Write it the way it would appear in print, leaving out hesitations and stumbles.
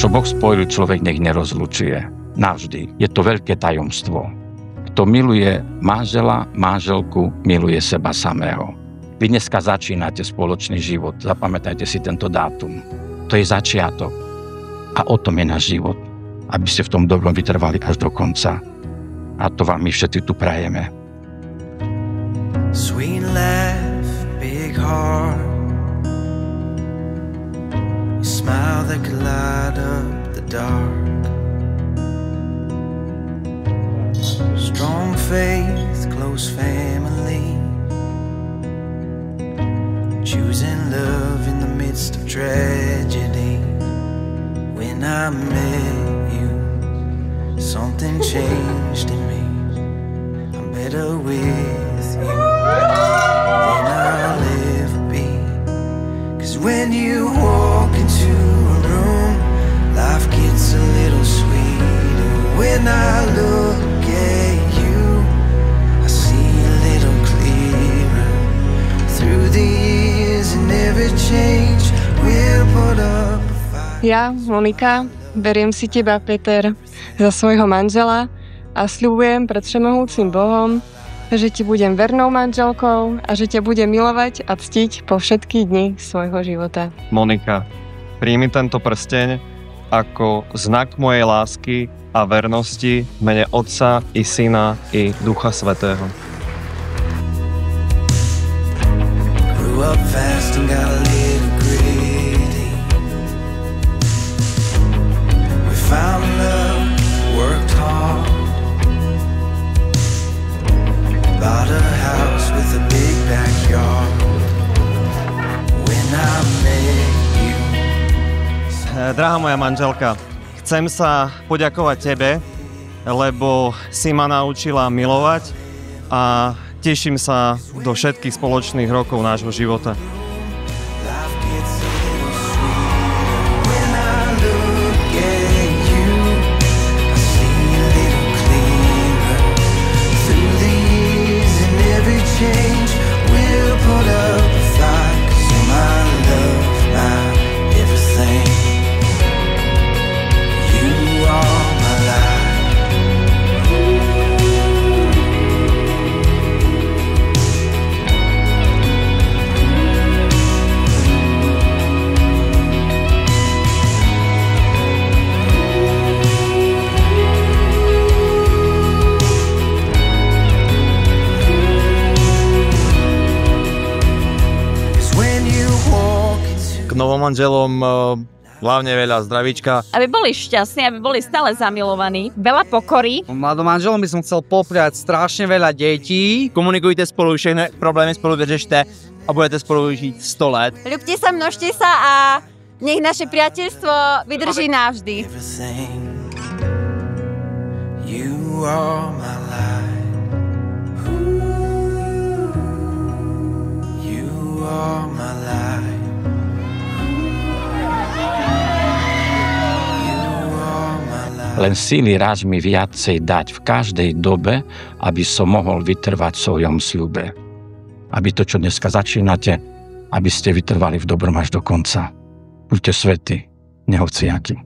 Čo Boh spojil, človek nech nerozlučuje. Navždy. Je to veľké tajomstvo. Kto miluje manžela, manželku, miluje seba samého. Vy dneska začínate spoločný život. Zapamätajte si tento dátum. To je začiatok. A o tom je náš život. Aby ste v tom dobrom vytrvali až do konca. A to vám my všetci tu prajeme. Sweet laugh, big heart. A smile that could light up the dark. Strong faith, close family. Choosing love in the midst of tragedy. When I met you, something changed in me. I'm better with you than I'll ever be. 'Cause when you walk into a room, life gets a little sweeter. When I look at you, I see a little clearer. Through the years and every change, we'll put up a fight. Ja, Monika, beriem si teba, Peter, za svojho manžela a sľubujem pred všemohúcim Bohom, že ti budem vernou manželkou a že ťa budem milovať a ctiť po všetky dni svojho života. Monika, príjmi tento prsteň ako znak mojej lásky a vernosti v mene Otca i Syna i Ducha Svätého. Grew up fast and got a little gritty. We found love, worked hard. Bought a house with a big backyard. When I met you. Drahá moja manželka, chcem sa poďakovať tebe, lebo si ma naučila milovať a teším sa do všetkých spoločných rokov nášho života. Life gets a little sweeter when I look at you. I see a little clearer. Through the years and every change, we'll put up a fight. 'Cause you're my love, my everything. You are my life. K novomanželom hlavne veľa zdravíčka. Aby boli šťastní, aby boli stále zamilovaní. Veľa pokory. Mladomanželom by som chcel popriať strašne veľa detí. Komunikujte spolu, všechny problémy spolu vyřešte a budete spolu žiť 100 let. Ľubte sa, množte sa a nech naše priateľstvo vydrží navždy. Everything. You are my life. You are my life. Len síly rád mi viacej dať v každej dobe, aby som mohol vytrvať v svojom sľube. Aby to, čo dneska začínate, aby ste vytrvali v dobrom až do konca. Buďte svätí, nehociakí.